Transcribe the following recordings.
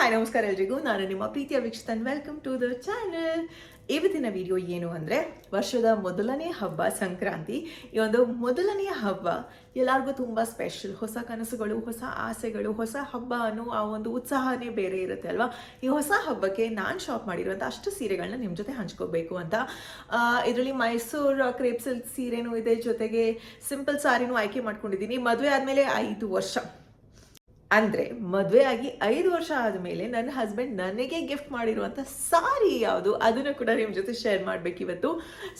Hi ನಮಸ್ಕಾರ ಎಲ್ರಿಗೂ. ನಾನು ನಿಮ್ಮ ಪ್ರೀತಿಯ ವೀಕ್ಷಿತನ್. Welcome to the channel. ಇವತ್ತಿನ ವಿಡಿಯೋ ಏನು ಅಂದರೆ, ವರ್ಷದ ಮೊದಲನೇ ಹಬ್ಬ ಸಂಕ್ರಾಂತಿ. ಈ ಒಂದು ಮೊದಲನೆಯ ಹಬ್ಬ ಎಲ್ಲರಿಗೂ ತುಂಬ ಸ್ಪೆಷಲ್. ಹೊಸ ಕನಸುಗಳು, ಹೊಸ ಆಸೆಗಳು, ಹೊಸ ಹಬ್ಬ ಅನ್ನೋ ಆ ಒಂದು ಉತ್ಸಾಹನೇ ಬೇರೆ ಇರುತ್ತೆ ಅಲ್ವಾ. ಈ ಹೊಸ ಹಬ್ಬಕ್ಕೆ ನಾನು ಶಾಪ್ ಮಾಡಿರುವಂಥ ಅಷ್ಟು ಸೀರೆಗಳನ್ನ ನಿಮ್ಮ ಜೊತೆ ಹಂಚ್ಕೋಬೇಕು ಅಂತ. ಇದರಲ್ಲಿ ಮೈಸೂರು ಕ್ರೇಪ್ ಸಿಲ್ಕ್ ಸೀರೆನೂ ಇದೆ, ಜೊತೆಗೆ ಸಿಂಪಲ್ ಸಾರಿನೂ ಆಯ್ಕೆ ಮಾಡ್ಕೊಂಡಿದ್ದೀನಿ. ಮದುವೆ ಆದಮೇಲೆ 5 ವರ್ಷ ಅಂದರೆ ಮದುವೆ ಆಗಿ 5 ವರ್ಷ ಆದಮೇಲೆ ನನ್ನ ಹಸ್ಬೆಂಡ್ ನನಗೆ ಗಿಫ್ಟ್ ಮಾಡಿರುವಂಥ ಸಾರಿ ಯಾವುದು ಅದನ್ನು ಕೂಡ ನಿಮ್ಮ ಜೊತೆ ಶೇರ್ ಮಾಡಬೇಕು ಇವತ್ತು.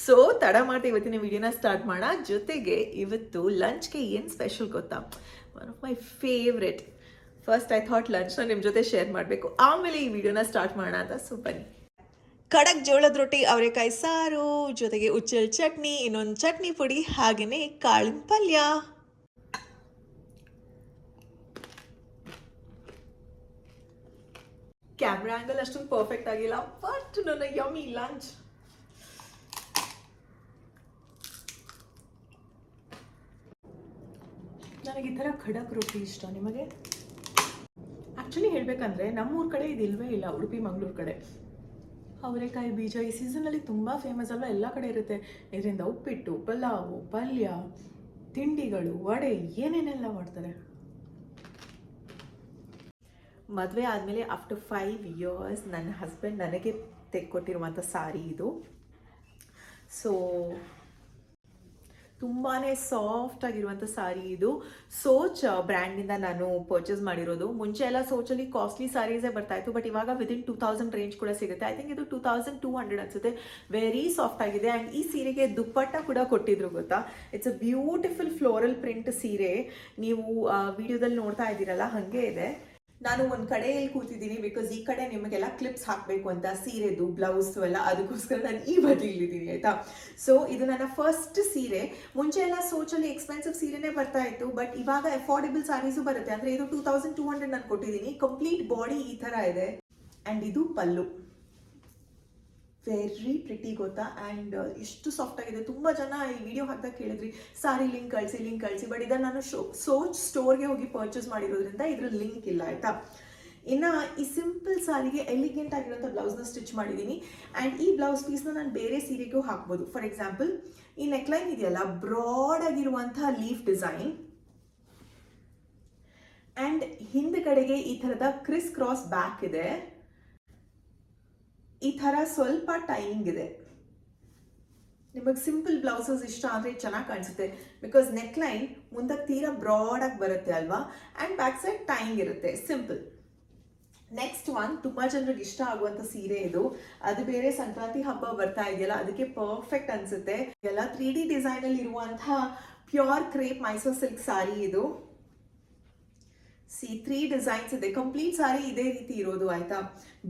ಸೊ ತಡ ಮಾಡ್ತಾ ಇವತ್ತಿನ ವಿಡಿಯೋನ ಸ್ಟಾರ್ಟ್ ಮಾಡೋಣ. ಜೊತೆಗೆ ಇವತ್ತು ಲಂಚ್ಗೆ ಏನು ಸ್ಪೆಷಲ್ ಗೊತ್ತಾ, one of my favourite. First I thought ಲಂಚ್ನ ನಿಮ್ಮ ಜೊತೆ ಶೇರ್ ಮಾಡಬೇಕು, ಆಮೇಲೆ ಈ ವಿಡಿಯೋನ ಸ್ಟಾರ್ಟ್ ಮಾಡೋಣ ಅಂತ. ಸೊ ಬನ್ನಿ. ಕಡಕ್ ಜೋಳದ ರೊಟ್ಟಿ, ಅವರೆಕಾಯಿ ಸಾರು, ಜೊತೆಗೆ ಉಚ್ಚಲ್ ಚಟ್ನಿ, ಇನ್ನೊಂದು ಚಟ್ನಿ ಪುಡಿ, ಹಾಗೆಯೇ ಕಾಳಿನ ಪಲ್ಯ. ಕ್ಯಾಮ್ರಾ ಆ್ಯಂಗಲ್ ಅಷ್ಟೊಂದು ಪರ್ಫೆಕ್ಟ್ ಆಗಿಲ್ಲ, ಬಟ್ ನನ್ನ ಯಮ್ಮಿ ಲಂಚ್. ನನಗೆ ಈ ಥರ ಖಡಕ್ ರೊಟ್ಟಿ ಇಷ್ಟ. ನಿಮಗೆ ಆ್ಯಕ್ಚುಲಿ ಹೇಳಬೇಕಂದ್ರೆ ನಮ್ಮೂರ ಕಡೆ ಇದಿಲ್ವೇ ಇಲ್ಲ, ಉಡುಪಿ ಮಂಗಳೂರು ಕಡೆ. ಅವರೆಕಾಯಿ ಬೀಜ ಈ ಸೀಸನಲ್ಲಿ ತುಂಬ ಫೇಮಸ್ ಅಲ್ವಾ, ಎಲ್ಲ ಕಡೆ ಇರುತ್ತೆ. ಇದರಿಂದ ಉಪ್ಪಿಟ್ಟು, ಪಲಾವು, ಪಲ್ಯ, ತಿಂಡಿಗಳು, ವಡೆ, ಏನೇನೆಲ್ಲ ಮಾಡ್ತಾರೆ. ಮದುವೆ ಆದಮೇಲೆ ಆಫ್ಟರ್ 5 ಇಯರ್ಸ್ ನನ್ನ ಹಸ್ಬೆಂಡ್ ನನಗೆ ತೆಕ್ಕೊಟ್ಟಿರುವಂಥ ಸಾರಿ ಇದು. ಸೊ ತುಂಬಾ ಸಾಫ್ಟ್ ಆಗಿರುವಂಥ ಸಾರಿ ಇದು. ಸೋಚ್ ಬ್ರ್ಯಾಂಡಿಂದ ನಾನು ಪರ್ಚೇಸ್ ಮಾಡಿರೋದು. ಮುಂಚೆ ಎಲ್ಲ ಸೋಚಲ್ಲಿ ಕಾಸ್ಟ್ಲಿ ಸಾರೀಸೇ ಬರ್ತಾಯಿತ್ತು, ಬಟ್ ಇವಾಗ ವಿದಿನ್ 2000 ರೇಂಜ್ ಕೂಡ ಸಿಗುತ್ತೆ. ಐ ಥಿಂಕ್ ಇದು 2200 ಅನಿಸುತ್ತೆ. ವೆರಿ ಸಾಫ್ಟ್ ಆಗಿದೆ. ಆ್ಯಂಡ್ ಈ ಸೀರೆಗೆ ದುಪ್ಪಟ್ಟ ಕೂಡ ಕೊಟ್ಟಿದ್ರು ಗೊತ್ತಾ. It's a beautiful floral print ಸೀರೆ. ನೀವು ವಿಡಿಯೋದಲ್ಲಿ ನೋಡ್ತಾ ಇದ್ದೀರಲ್ಲ, ಹಾಗೆ ಇದೆ. ನಾನು ಒಂದು ಕಡೆಯಲ್ಲಿ ಕೂತಿದ್ದೀನಿ, ಬಿಕಾಸ್ ಈ ಕಡೆ ನಿಮಗೆಲ್ಲ ಕ್ಲಿಪ್ಸ್ ಹಾಕಬೇಕು ಅಂತ ಸೀರೆದು ಬ್ಲೌಸ್ ಎಲ್ಲ, ಅದಕ್ಕೋಸ್ಕರ ನಾನು ಈ ಬದಿಲಿದ್ದೀನಿ ಆಯಿತಾ. ಸೊ ಇದು ನನ್ನ ಫಸ್ಟ್ ಸೀರೆ. ಮುಂಚೆ ಎಲ್ಲ ಸೋಚಲ್ಲಿ ಎಕ್ಸ್ಪೆನ್ಸಿವ್ ಸೀರೆನೇ ಬರ್ತಾ ಇತ್ತು, ಬಟ್ ಇವಾಗ ಅಫೋರ್ಡೆಬಲ್ ಸಾರೀಸು ಬರುತ್ತೆ. ಅಂದರೆ ಇದು 2200 ನಾನು ಕೊಟ್ಟಿದ್ದೀನಿ. ಕಂಪ್ಲೀಟ್ ಬಾಡಿ ಈ ಥರ ಇದೆ. ಆ್ಯಂಡ್ ಇದು ಪಲ್ಲು. ವೆರಿ ಪ್ರಿಟಿ ಗೊತ್ತಾ. ಆ್ಯಂಡ್ ಎಷ್ಟು ಸಾಫ್ಟ್ ಆಗಿದೆ. ತುಂಬ ಜನ ಈ ವಿಡಿಯೋ ಹಾಕಿದಾಗ ಕೇಳಿದ್ರಿ ಸಾರಿ ಲಿಂಕ್ ಕಳಿಸಿ, ಬಟ್ ಇದನ್ನು ನಾನು ಸೋಚ್ ಸ್ಟೋರ್ಗೆ ಹೋಗಿ ಪರ್ಚೇಸ್ ಮಾಡಿರೋದ್ರಿಂದ ಇದ್ರ ಲಿಂಕ್ ಇಲ್ಲ ಆಯಿತಾ. ಇನ್ನು ಈ ಸಿಂಪಲ್ ಸಾರಿಗೆ ಎಲಿಗೆಂಟ್ ಆಗಿರೋಂಥ ಬ್ಲೌಸ್ನ ಸ್ಟಿಚ್ ಮಾಡಿದ್ದೀನಿ. ಆ್ಯಂಡ್ ಈ ಬ್ಲೌಸ್ ಪೀಸ್ನ ನಾನು ಬೇರೆ ಸೀರೆಗೂ ಹಾಕ್ಬೋದು. ಫಾರ್ ಎಕ್ಸಾಂಪಲ್ ಈ ನೆಕ್ಲೈನ್ ಇದೆಯಲ್ಲ, ಬ್ರಾಡ್ ಆಗಿರುವಂಥ ಲೀಫ್ ಡಿಸೈನ್, ಆ್ಯಂಡ್ ಹಿಂದ್ಗಡೆಗೆ ಈ ಥರದ ಕ್ರಿಸ್ ಕ್ರಾಸ್ ಬ್ಯಾಕ್ ಇದೆ. ಈ ಥರ ಸ್ವಲ್ಪ ಟೈಯಿಂಗ್ ಇದೆ. ನಿಮಗೆ ಸಿಂಪಲ್ ಬ್ಲೌಸಸ್ ಇಷ್ಟ ಅಂದರೆ ಚೆನ್ನಾಗಿ ಕಾಣಿಸುತ್ತೆ, ಬಿಕಾಸ್ ನೆಕ್ಲೈನ್ ಮುಂದಕ್ಕೆ ತೀರಾ ಬ್ರಾಡಾಗಿ ಬರುತ್ತೆ ಅಲ್ವಾ. ಆ್ಯಂಡ್ ಬ್ಯಾಕ್ ಸೈಡ್ ಟೈಯಿಂಗ್ ಇರುತ್ತೆ, ಸಿಂಪಲ್. ನೆಕ್ಸ್ಟ್ ಒನ್ ತುಂಬ ಜನರಿಗೆ ಇಷ್ಟ ಆಗುವಂಥ ಸೀರೆ ಇದು. ಅದು ಬೇರೆ ಸಂಕ್ರಾಂತಿ ಹಬ್ಬ ಬರ್ತಾ ಇದೆಯಲ್ಲ, ಅದಕ್ಕೆ ಪರ್ಫೆಕ್ಟ್ ಅನಿಸುತ್ತೆ. ಎಲ್ಲ 3D ಡಿಸೈನಲ್ಲಿ ಇರುವಂಥ ಪ್ಯೂರ್ ಕ್ರೇಪ್ ಮೈಸೂರು ಸಿಲ್ಕ್ ಸಾರಿ ಇದು. 3 ಡಿಸೈನ್ಸ್ ಇದೆ. ಕಂಪ್ಲೀಟ್ ಸಾರಿ ಇದೇ ರೀತಿ ಇರೋದು ಆಯಿತಾ.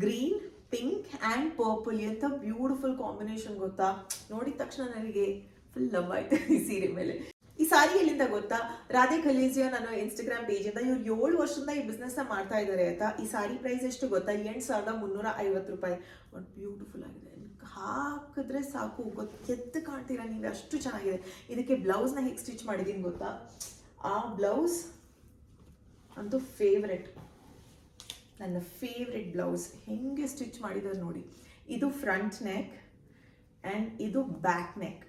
ಗ್ರೀನ್, ಪಿಂಕ್ ಆ್ಯಂಡ್ ಪರ್ಪಲ್, ಎಂಥ ಬ್ಯೂಟಿಫುಲ್ ಕಾಂಬಿನೇಷನ್ ಗೊತ್ತಾ. ನೋಡಿದ ತಕ್ಷಣ ನನಗೆ ಫುಲ್ ಲವ್ ಆಯ್ತು ಈ ಸೀರೆ ಮೇಲೆ. ಈ ಸಾರಿ ಎಲ್ಲಿಂದ ಗೊತ್ತಾ, ರಾಧೆ ಕಲೇಜಿಯೋ ನನ್ನ ಇನ್ಸ್ಟಾಗ್ರಾಮ್ ಪೇಜಿಂದ. ಇವ್ರು 7 ವರ್ಷದಿಂದ ಈ ಬಿಸ್ನೆಸ್ನ ಮಾಡ್ತಾ ಇದ್ದಾರೆ ಆಯ್ತಾ. ಈ ಸಾರಿ ಪ್ರೈಸ್ ಎಷ್ಟು ಗೊತ್ತಾ, 8350 ರೂಪಾಯಿ. ಬಟ್ ಬ್ಯೂಟಿಫುಲ್ ಆಗಿದೆ. ಹಾಕಿದ್ರೆ ಸಾಕು, ಎದ್ದು ಕಾಣ್ತೀರಾ ನೀವು, ಅಷ್ಟು ಚೆನ್ನಾಗಿದೆ. ಇದಕ್ಕೆ ಬ್ಲೌಸ್ನ ಹೇಗೆ ಸ್ಟಿಚ್ ಮಾಡಿದ್ದೀನಿ ಗೊತ್ತಾ. ಆ ಬ್ಲೌಸ್ ಅಂತೂ ಫೇವ್ರೆಟ್, ನನ್ನ ಫೇವ್ರೆಟ್ ಬ್ಲೌಸ್. ಹೆಂಗೆ ಸ್ಟಿಚ್ ಮಾಡಿದ್ದಾರೆ ನೋಡಿ. ಇದು ಫ್ರಂಟ್ ನೆಕ್ ಆ್ಯಂಡ್ ಇದು ಬ್ಯಾಕ್ ನೆಕ್.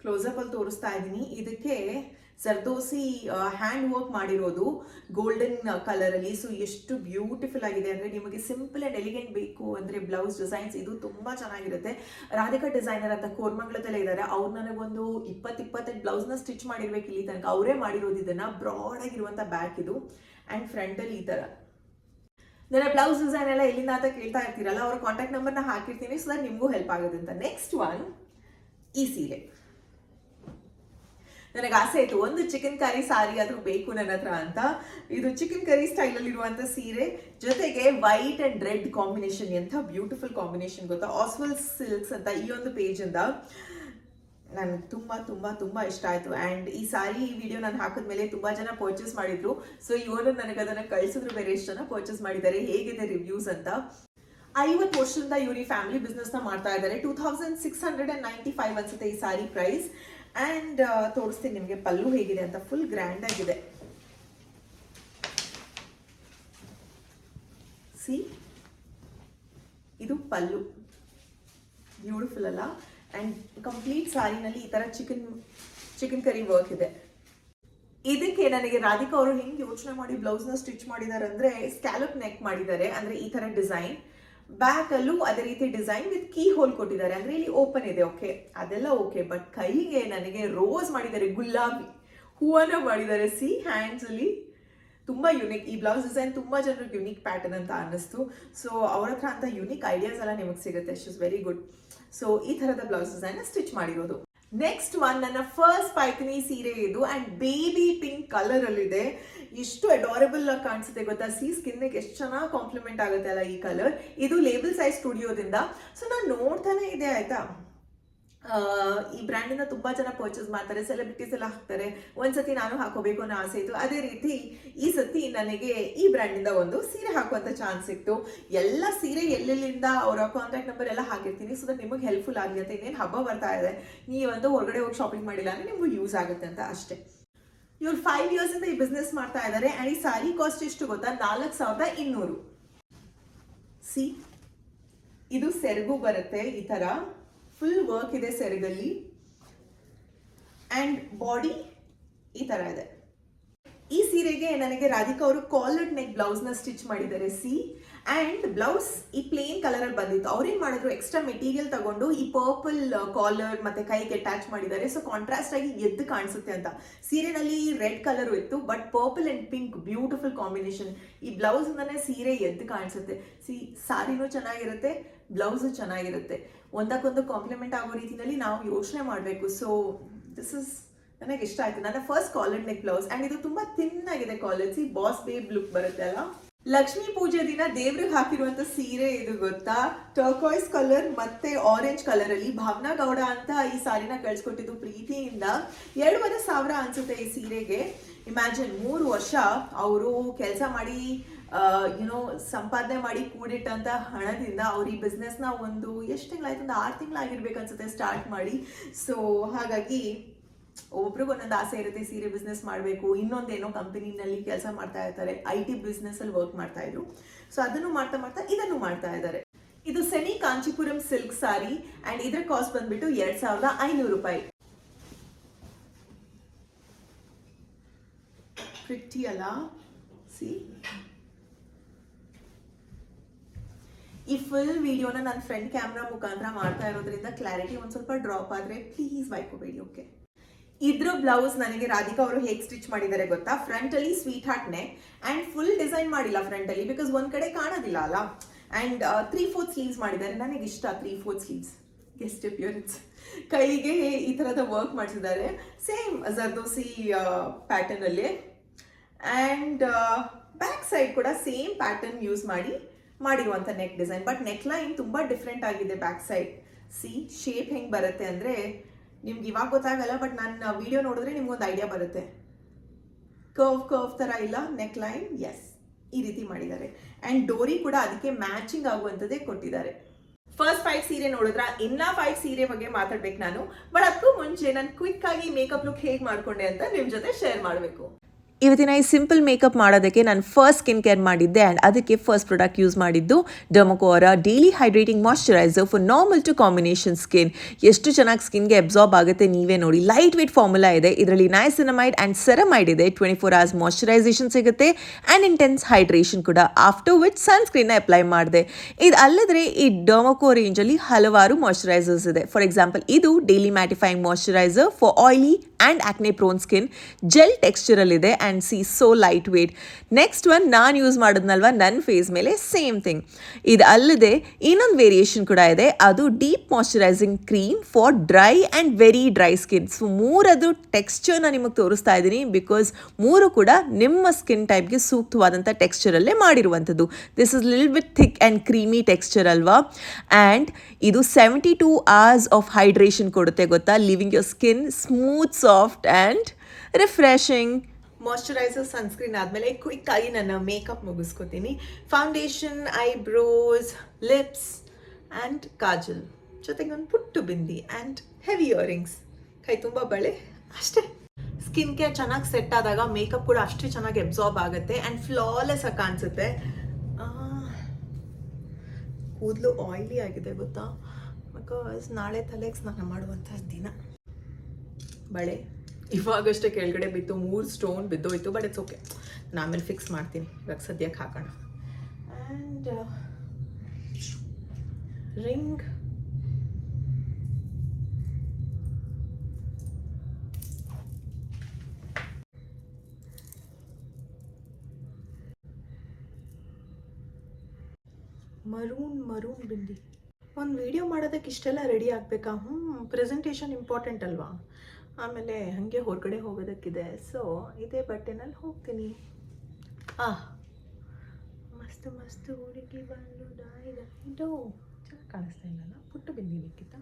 ಕ್ಲೋಸಪ್ಪಲ್ಲಿ ತೋರಿಸ್ತಾ ಇದ್ದೀನಿ. ಇದಕ್ಕೆ ಸರ್ದೋಸಿ ಹ್ಯಾಂಡ್ ವರ್ಕ್ ಮಾಡಿರೋದು ಗೋಲ್ಡನ್ ಕಲರಲ್ಲಿ. ಸೊ ಎಷ್ಟು ಬ್ಯೂಟಿಫುಲ್ ಆಗಿದೆ ಅಂದರೆ, ನಿಮಗೆ ಸಿಂಪಲ್ ಆ್ಯಂಡ್ ಎಲಿಗೆಂಟ್ ಬೇಕು ಅಂದರೆ ಬ್ಲೌಸ್ ಡಿಸೈನ್ಸ್ ಇದು ತುಂಬ ಚೆನ್ನಾಗಿರುತ್ತೆ. ರಾಧಿಕಾ ಡಿಸೈನರ್ ಅಂತ ಕೋರ್ಮಂಗ್ಲದಲ್ಲೇ ಇದ್ದಾರೆ. ಅವ್ರು ನನಗೊಂದು 20-28 ಬ್ಲೌಸ್ನ ಸ್ಟಿಚ್ ಮಾಡಿರ್ಬೇಕು ಇಲ್ಲಿ ತನಕ. ಅವರೇ ಮಾಡಿರೋದು ಇದನ್ನು. ಬ್ರಾಡ್ ಆಗಿರುವಂಥ ಬ್ಯಾಕ್ ಇದು, ಆ್ಯಂಡ್ ಫ್ರಂಟಲ್ಲಿ ಈ ಥರ. ನನ್ನ ಬ್ಲೌಸ್ ಡಿಸೈನ್ ಎಲ್ಲ ಎಲ್ಲಿಂದ ಅಂತ ಕೇಳ್ತಾ ಇರ್ತೀರಲ್ಲ, ಅವ್ರ ಕಾಂಟ್ಯಾಕ್ಟ್ ನಂಬರ್ನ ಹಾಕಿರ್ತೀನಿ, ಸೊ ದಟ್ ನಿಮಗೂ ಹೆಲ್ಪ್ ಆಗುತ್ತೆ ಅಂತ. ನೆಕ್ಸ್ಟ್ ಒನ್ ಈ ಸೀರೆ. ನನಗೆ ಆಸೆ ಆಯಿತು ಒಂದು ಚಿಕನ್ ಕರಿ ಸಾರಿ ಆದರೂ ಬೇಕು ನನ್ನ ಹತ್ರ ಅಂತ. ಇದು ಚಿಕನ್ ಕರಿ ಸ್ಟೈಲಲ್ಲಿ ಇರುವಂಥ ಸೀರೆ, ಜೊತೆಗೆ ವೈಟ್ ಆ್ಯಂಡ್ ರೆಡ್ ಕಾಂಬಿನೇಷನ್. ಎಂಥ ಬ್ಯೂಟಿಫುಲ್ ಕಾಂಬಿನೇಷನ್ ಗೊತ್ತಾ. ಆಸ್ವಲ್ ಸಿಲ್ಕ್ಸ್ ಅಂತ ಈ ಒಂದು ಪೇಜಿಂದ ನನಗೆ ತುಂಬ ತುಂಬ ತುಂಬ ಇಷ್ಟ ಆಯಿತು. ಆ್ಯಂಡ್ ಈ ಸಾರಿ ಈ ವಿಡಿಯೋ ನಾನು ಹಾಕಿದ್ಮೇಲೆ ತುಂಬ ಜನ ಪರ್ಚೇಸ್ ಮಾಡಿದ್ರು. ಸೊ ಇವರು ನನಗೆ ಅದನ್ನು ಕಳಿಸಿದ್ರು, ಬೇರೆ ಎಷ್ಟು ಜನ ಪರ್ಚೇಸ್ ಮಾಡಿದ್ದಾರೆ, ಹೇಗಿದೆ ರಿವ್ಯೂಸ್ ಅಂತ. 50 ವರ್ಷದಿಂದ ಇವರು ಈ ಫ್ಯಾಮಿಲಿ ಬಿಸ್ನೆಸ್ನ ಮಾಡ್ತಾ ಇದ್ದಾರೆ. 2695 ಅನ್ಸುತ್ತೆ ಈ ಸಾರಿ ಪ್ರೈಸ್. ಆ್ಯಂಡ್ ತೋರಿಸ್ತೀನಿ ನಿಮಗೆ ಪಲ್ಲು ಹೇಗಿದೆ ಅಂತ. ಫುಲ್ ಗ್ರ್ಯಾಂಡ್ ಆಗಿದೆ. ಸಿ, ಇದು ಪಲ್ಲು, ಬ್ಯೂಟಿಫುಲ್ ಅಲ್ಲ. ಆ್ಯಂಡ್ ಕಂಪ್ಲೀಟ್ ಸಾರಿನಲ್ಲಿ ಈ ಥರ ಚಿಕನ್ ಕರಿ ವರ್ಕ್ ಇದೆ. ಇದಕ್ಕೆ ನನಗೆ ರಾಧಿಕಾ ಅವರು ಹೆಂಗೆ ಯೋಚನೆ ಮಾಡಿ ಬ್ಲೌಸ್ನ ಸ್ಟಿಚ್ ಮಾಡಿದ್ದಾರೆ ಅಂದರೆ, ಸ್ಕ್ಯಾಲಪ್ ನೆಕ್ ಮಾಡಿದ್ದಾರೆ, ಅಂದರೆ ಈ ಥರ ಡಿಸೈನ್. ಬ್ಯಾಕ್ ಅಲ್ಲೂ ಅದೇ ರೀತಿ ಡಿಸೈನ್ ವಿತ್ ಕೀ ಹೋಲ್ ಕೊಟ್ಟಿದ್ದಾರೆ, ಅಂದರೆ ಇಲ್ಲಿ ಓಪನ್ ಇದೆ. ಓಕೆ, ಅದೆಲ್ಲ ಓಕೆ. ಬಟ್ ಕೈಗೆ ನನಗೆ ರೋಸ್ ಮಾಡಿದ್ದಾರೆ, ಗುಲಾಬಿ ಹೂವನ್ನ ಮಾಡಿದ್ದಾರೆ. ಸಿ, ಹ್ಯಾಂಡ್ಸ್ ಅಲ್ಲಿ ತುಂಬಾ ಯುನಿಕ್. ಈ ಬ್ಲೌಸ್ ಡಿಸೈನ್ ತುಂಬಾ ಜನರಿಗೆ ಯುನಿಕ್ ಪ್ಯಾಟರ್ನ್ ಅಂತ ಅನ್ನಿಸ್ತು. ಸೊ ಅವ್ರ ಹತ್ರ ಅಂತ ಯುನಿಕ್ ಐಡಿಯಾಸ್ ಎಲ್ಲ ನಿಮಗೆ ಸಿಗುತ್ತೆ. She is very good. So ಈ ಥರದ ಬ್ಲೌಸ್ ಡಿಸೈನ್ ಸ್ಟಿಚ್ ಮಾಡಿರೋದು. ನೆಕ್ಸ್ಟ್ ಒನ್ ನನ್ನ ಫಸ್ಟ್ ಪೈಥನಿ ಸೀರೆ ಇದು. ಆ್ಯಂಡ್ ಬೇಬಿ ಪಿಂಕ್ ಕಲರ್ ಅಲ್ಲಿದೆ. ಎಷ್ಟು ಅಡಾರಬಲ್ ಆಗಿ ಕಾಣಿಸುತ್ತೆ ಗೊತ್ತಾ. ಸ್ಕಿನ್ಗೆ ಎಷ್ಟು ಚೆನ್ನಾಗಿ ಕಾಂಪ್ಲಿಮೆಂಟ್ ಆಗುತ್ತೆ ಅಲ್ಲ ಈ ಕಲರ್. ಇದು ಲೇಬಲ್ ಸೈಜ್ ಸ್ಟುಡಿಯೋದಿಂದ. ಸೊ ನಾನು ನೋಡ್ತಾನೆ ಇದೆ ಆಯ್ತಾ. ಈ ಬ್ರ್ಯಾಂಡಿಂದ ತುಂಬಾ ಜನ ಪರ್ಚೇಸ್ ಮಾಡ್ತಾರೆ, ಸೆಲೆಬ್ರಿಟೀಸ್ ಎಲ್ಲ ಹಾಕ್ತಾರೆ. ಒಂದ್ಸತಿ ನಾನು ಹಾಕೋಬೇಕು ಅನ್ನೋ ಆಸೆ ಇತ್ತು. ಅದೇ ರೀತಿ ಈ ಸತಿ ನನಗೆ ಈ ಬ್ರ್ಯಾಂಡಿಂದ ಒಂದು ಸೀರೆ ಹಾಕುವಂತ ಚಾನ್ಸ್ ಸಿಕ್ತು. ಎಲ್ಲ ಸೀರೆ ಎಲ್ಲೆಲ್ಲಿಂದ ಅವರ ಕಾಂಟ್ಯಾಕ್ಟ್ ನಂಬರ್ ಎಲ್ಲ ಹಾಕಿರ್ತೀನಿ, ಸೊ ದಟ್ ನಿಮಗೆ ಹೆಲ್ಪ್ಫುಲ್ ಆಗಿ ಅಂತ. ಇನ್ನೇನು ಹಬ್ಬ ಬರ್ತಾ ಇದೆ, ನೀವಂತೂ ಹೊರಗಡೆ ಹೋಗಿ ಶಾಪಿಂಗ್ ಮಾಡಿಲ್ಲ ಅಂದ್ರೆ ನಿಮ್ಗೆ ಯೂಸ್ ಆಗುತ್ತೆ ಅಂತ ಅಷ್ಟೇ. ಇವ್ರು 5 years ಇಂದ ಈ ಬಿಸ್ನೆಸ್ ಮಾಡ್ತಾ ಇದ್ದಾರೆ. ಅಂಡ್ ಈ ಸಾರಿ ಕಾಸ್ಟ್ ಎಷ್ಟು ಗೊತ್ತಾ, 4200. ಸಿ, ಇದು ಸೆರಗು ಬರುತ್ತೆ ಈ ತರ, ಫುಲ್ ವರ್ಕ್ ಇದೆ ಸೆರಗಲ್ಲಿ. ಅಂಡ್ ಬಾಡಿ ಈ ತರ ಇದೆ. ಈ ಸೀರೆಗೆ ನನಗೆ ರಾಧಿಕಾ ಅವರು ಕಾಲರ್ಡ್ ನೆಕ್ ಬ್ಲೌಸ್ ನ ಸ್ಟಿಚ್ ಮಾಡಿದ್ದಾರೆ. ಸಿ, ಅಂಡ್ ಬ್ಲೌಸ್ ಈ ಪ್ಲೇನ್ ಕಲರ್ ಅಲ್ಲಿ ಬಂದಿತ್ತು. ಅವ್ರೇನ್ ಮಾಡಿದ್ರು, ಎಕ್ಸ್ಟ್ರಾ ಮೆಟೀರಿಯಲ್ ತಗೊಂಡು ಈ ಪರ್ಪಲ್ ಕಾಲರ್ ಮತ್ತೆ ಕೈಗೆ ಅಟ್ಯಾಚ್ ಮಾಡಿದ್ದಾರೆ. ಸೊ ಕಾಂಟ್ರಾಸ್ಟ್ ಆಗಿ ಎದ್ದು ಕಾಣಿಸುತ್ತೆ ಅಂತ. ಸೀರೆನಲ್ಲಿ ರೆಡ್ ಕಲರ್ ಇತ್ತು, but purple and pink beautiful combination. ಈ ಬ್ಲೌಸ್ ಇಂದಾನೆ ಸೀರೆ ಎದ್ದು ಕಾಣಿಸುತ್ತೆ. ಸಿ, ಸಾರಿನೂ ಚೆನ್ನಾಗಿರುತ್ತೆ, ಬ್ಲೌಸು ಚೆನ್ನಾಗಿರುತ್ತೆ. ಒಂದಕ್ಕೊಂದು ಕಾಂಪ್ಲಿಮೆಂಟ್ ಆಗೋ ರೀತಿಯಲ್ಲಿ ನಾವು ಯೋಚನೆ ಮಾಡಬೇಕು. ಸೊ ದಿಸ್ ಇಸ್ ನನಗೆ ಇಷ್ಟ ಆಯ್ತು. ನನ್ನ first collar neck blouse. And ಇದು ತುಂಬಾ ಥಿನ್ ಆಗಿದೆ collar. See, boss babe look ಬರುತ್ತೆ ಅಲ್ಲ. ಲಕ್ಷ್ಮೀ ಪೂಜೆ ದಿನ ದೇವ್ರಿಗೆ ಹಾಕಿರುವಂತ ಸೀರೆ ಇದು ಗೊತ್ತಾ. ಟರ್ಕಾಯ್ಸ್ ಕಲರ್ ಮತ್ತೆ ಆರೆಂಜ್ ಕಲರ್ ಅಲ್ಲಿ ಭಾವನಾ ಗೌಡ ಅಂತ ಈ ಸಾರಿನ ಕಳ್ಸಿಕೊಟ್ಟಿದ್ದು ಪ್ರೀತಿಯಿಂದ. 2500 ಅನ್ಸುತ್ತೆ ಈ ಸೀರೆಗೆ. ಇಮ್ಯಾಜಿನ್, 3 ವರ್ಷ ಅವರು ಕೆಲಸ ಮಾಡಿ ಸಂಪಾದನೆ ಮಾಡಿ ಕೂಡಿಟ್ಟಂತ ಹಣದಿಂದ ಅವ್ರು ಈ ಬಿಸ್ನೆಸ್ನ ಒಂದು ಎಷ್ಟು ತಿಂಗಳಾಯ್ತು, ಒಂದು 6 ತಿಂಗಳಾಗಿರ್ಬೇಕು ಅನ್ಸುತ್ತೆ ಸ್ಟಾರ್ಟ್ ಮಾಡಿ. ಸೊ ಹಾಗಾಗಿ ಒಬ್ರಿಗೂ ಒಂದೊಂದು ಆಸೆ ಇರುತ್ತೆ, ಸೀರೆ ಬಿಸ್ನೆಸ್ ಮಾಡಬೇಕು. ಇನ್ನೊಂದೇನೋ ಕಂಪನಿನಲ್ಲಿ ಕೆಲಸ ಮಾಡ್ತಾ ಇರ್ತಾರೆ, IT ಬಿಸ್ನೆಸ್ ಅಲ್ಲಿ ವರ್ಕ್ ಮಾಡ್ತಾ ಇದ್ರು. ಸೊ ಅದನ್ನು ಮಾಡ್ತಾ ಮಾಡ್ತಾ ಇದನ್ನು ಮಾಡ್ತಾ ಇದ್ದಾರೆ. ಇದು semi Kanchipuram silk sorry. And ಇದ್ರ ಕಾಸ್ಟ್ ಬಂದ್ಬಿಟ್ಟು 2500 ರೂಪಾಯಿ. ಪ್ರಿಟಿ ಅಲ್ಲ. ಸಿ, ಈ ಫುಲ್ ವಿಡಿಯೋನ ನನ್ನ ಫ್ರೆಂಡ್ ಕ್ಯಾಮ್ರಾ ಮುಖಾಂತರ ಮಾಡ್ತಾ ಇರೋದ್ರಿಂದ ಕ್ಲಾರಿಟಿ ಒಂದ್ ಸ್ವಲ್ಪ ಡ್ರಾಪ್ ಆದ್ರೆ ಪ್ಲೀಸ್ ಬೈಕೋಬೇಡಿ. ಓಕೆ, ಇದ್ರ ಬ್ಲೌಸ್ ನನಗೆ ರಾಧಿಕಾ ಅವರು ಹೇಗೆ ಸ್ಟಿಚ್ ಮಾಡಿದ್ದಾರೆ ಗೊತ್ತಾ. ಫ್ರಂಟ್ ಅಲ್ಲಿ sweet heart neck and full design ಮಾಡಿಲ್ಲ ಫ್ರಂಟ್ ಅಲ್ಲಿ, ಬಿಕಾಸ್ ಒಂದ್ ಕಡೆ ಕಾಣೋದಿಲ್ಲ ಅಲ್ಲ. ಅಂಡ್ 3/4 ಸ್ಲೀವ್ಸ್ ಮಾಡಿದ್ದಾರೆ. ನನಗೆ ಇಷ್ಟ 3/4 ಸ್ಲೀವ್ಸ್. Guest appearance. ಕೈಗೆ ಈ ತರದ ವರ್ಕ್ ಮಾಡಿಸಿದ್ದಾರೆ, ಸೇಮ್ ಜರ್ದೋಸಿ ಪ್ಯಾಟರ್ನ್ ಅಲ್ಲಿ. ಅಂಡ್ ಬ್ಯಾಕ್ ಸೈಡ್ ಕೂಡ ಸೇಮ್ ಪ್ಯಾಟರ್ನ್ ಯೂಸ್ ಮಾಡಿರುವಂತ neck design. But neck line ತುಂಬಾ ಡಿಫ್ರೆಂಟ್ ಆಗಿದೆ ಬ್ಯಾಕ್ ಸೈಡ್. ಸಿ, ಶೇಪ್ ಹೆಂಗ್ ಬರುತ್ತೆ ಅಂದ್ರೆ ನಿಮ್ಗೆ ಇವಾಗ ಗೊತ್ತಾಗಲ್ಲ, ಬಟ್ ನನ್ನ ವಿಡಿಯೋ ನೋಡಿದ್ರೆ ನಿಮ್ಗೊಂದು ಐಡಿಯಾ ಬರುತ್ತೆ. ಕರ್ವ್ ತರ ಇಲ್ಲ ನೆಕ್ ಲೈನ್. ಎಸ್, ಈ ರೀತಿ ಮಾಡಿದ್ದಾರೆ. ಅಂಡ್ ಡೋರಿ ಕೂಡ ಅದಕ್ಕೆ ಮ್ಯಾಚಿಂಗ್ ಆಗುವಂತದ್ದೇ ಕೊಟ್ಟಿದ್ದಾರೆ. ಫಸ್ಟ್ 5 ಸೀರೆ ನೋಡಿದ್ರ, ಇನ್ನ 5 ಸೀರೆ ಬಗ್ಗೆ ಮಾತಾಡ್ಬೇಕು ನಾನು. ಬಟ್ ಅದಕ್ಕೂ ಮುಂಚೆ ನಾನು ಕ್ವಿಕ್ ಆಗಿ ಮೇಕಪ್ ಲುಕ್ ಹೇಗೆ ಮಾಡ್ಕೊಂಡೆ ಅಂತ ನಿಮ್ ಜೊತೆ ಶೇರ್ ಮಾಡಬೇಕು. ಇವತ್ತಿನ ಈ ಸಿಂಪಲ್ ಮೇಕಪ್ ಮಾಡೋದಕ್ಕೆ ನಾನು ಫಸ್ಟ್ ಸ್ಕಿನ್ ಕೇರ್ ಮಾಡಿದ್ದೆ. ಆ್ಯಂಡ್ ಅದಕ್ಕೆ ಫಸ್ಟ್ ಪ್ರಾಡಕ್ಟ್ ಯೂಸ್ ಮಾಡಿದ್ದು ಡರ್ಮಕೋ ಅವರ daily hydrating moisturiser for normal to combination skin. ಎಷ್ಟು ಚೆನ್ನಾಗಿ ಸ್ಕಿನ್ಗೆ ಅಬ್ಸಾರ್ಬ್ ಆಗುತ್ತೆ ನೀವೇ ನೋಡಿ. ಲೈಟ್ ವೇಟ್ ಫಾರ್ಮುಲಾ ಇದೆ. ಇದರಲ್ಲಿ ನೈಸಿನಮೈಡ್ ಆ್ಯಂಡ್ ಸೆರಮೈಡ್ ಇದೆ. 24 hours ಮಾಯ್ಶ್ಚರೈಸೇಷನ್ ಸಿಗುತ್ತೆ ಆ್ಯಂಡ್ ಇಂಟೆನ್ಸ್ ಹೈಡ್ರೇಷನ್ ಕೂಡ. ಆಫ್ಟರ್ ವಿಚ್ ಸನ್ಸ್ಕ್ರೀನ್ನ ಅಪ್ಲೈ ಮಾಡಿದೆ. ಇದು ಅಲ್ಲದ್ರೆ ಈ ಡರ್ಮಕೋ ರೇಂಜಲ್ಲಿ ಹಲವಾರು ಮಾಯ್ಶ್ಚರೈಸರ್ಸ್ ಇದೆ. ಫಾರ್ ಎಕ್ಸಾಂಪಲ್, ಇದು daily mattifying moisturiser for oily and acne prone skin. Gel ಟೆಕ್ಸ್ಚರಲ್ಲಿದೆ and see so lightweight. Next one ನಾನು ಯೂಸ್ ಮಾಡಿದ್ನಲ್ವ ನನ್ನ ಫೇಸ್ ಮೇಲೆ, ಸೇಮ್ ಥಿಂಗ್. ಇದು ಅಲ್ಲದೆ ಇನ್ನೊಂದು ವೇರಿಯೇಷನ್ ಕೂಡ ಇದೆ. ಅದು deep moisturising cream for dry and very dry skin. So ಮೂರದು ಟೆಕ್ಸ್ಚರ್ನ ನಿಮಗೆ ತೋರಿಸ್ತಾ ಇದ್ದೀನಿ, ಬಿಕಾಸ್ ಮೂರು ಕೂಡ ನಿಮ್ಮ ಸ್ಕಿನ್ ಟೈಪ್ಗೆ ಸೂಕ್ತವಾದಂಥ ಟೆಕ್ಸ್ಚರಲ್ಲೇ ಮಾಡಿರುವಂಥದ್ದು. This is little bit thick and creamy texture ಅಲ್ವಾ. ಆ್ಯಂಡ್ ಇದು 72 hours ಆಫ್ ಹೈಡ್ರೇಷನ್ ಕೊಡುತ್ತೆ ಗೊತ್ತಾ, leaving your skin smooth, soft and refreshing. Moisturiser, sunscreen ಆದಮೇಲೆ ಕ್ವಿಕ್ ಆಗಿ ನನ್ನ ಮೇಕಪ್ ಮುಗಿಸ್ಕೊತೀನಿ. Foundation, eyebrows, lips and kajal, ಜೊತೆಗೆ ಒಂದು ಪುಟ್ಟು ಬಿಂದಿ ಆ್ಯಂಡ್ ಹೆವಿ ಇಯರಿಂಗ್ಸ್, ಕೈ ತುಂಬ ಬಳೆ, ಅಷ್ಟೇ. ಸ್ಕಿನ್ ಕೇರ್ ಚೆನ್ನಾಗಿ ಸೆಟ್ ಆದಾಗ ಮೇಕಪ್ ಕೂಡ ಅಷ್ಟೇ ಚೆನ್ನಾಗಿ ಅಬ್ಸಾರ್ಬ್ ಆಗುತ್ತೆ ಆ್ಯಂಡ್ ಫ್ಲಾಲೆಸ್ ಆಗಿ ಕಾಣಿಸುತ್ತೆ. ಕೂದಲು ಆಯಿಲಿ ಆಗಿದೆ ಗೊತ್ತಾ, ಬಿಕಾಸ್ ನಾಳೆ ತಲೆಗೆ ಸ್ನಾನ ಮಾಡುವಂಥ ದಿನ. ಬಳೆ ಇವಾಗಷ್ಟೇ ಕೆಳಗಡೆ ಬಿತ್ತು, 3 ಸ್ಟೋನ್ ಬಿದ್ದೋಯ್ತು, ಬಟ್ ಇಟ್ಸ್ ಓಕೆ, ನಾನು ಆಮೇಲೆ ಫಿಕ್ಸ್ ಮಾಡ್ತೀನಿ. ಇವಾಗ ಸದ್ಯಕ್ಕೆ ಹಾಕೋಣ. And ring, maroon bindi. ಒಂದು ವಿಡಿಯೋ ಮಾಡೋದಕ್ಕೆ ಇಷ್ಟೆಲ್ಲ ರೆಡಿ ಆಗಬೇಕಾ? ಪ್ರೆಸೆಂಟೇಷನ್ ಇಂಪಾರ್ಟೆಂಟ್ ಅಲ್ವಾ? ಆಮೇಲೆ ಹಾಗೆ ಹೊರಗಡೆ ಹೋಗೋದಕ್ಕಿದೆ, ಸೊ ಇದೇ ಬಟ್ಟೆನಲ್ಲಿ ಹೋಗ್ತೀನಿ. ಮಸ್ತ್ ಮಸ್ತ್ ಹುಡುಗಿ ಬಂದು ಇದು ಚೆನ್ನಾಗಿ ಕಾಣಿಸ್ತಾ ಇಲ್ಲಲ್ಲ, ಪುಟ್ಟು ಬಿಂದಿ ಬೇಕಿತ್ತ?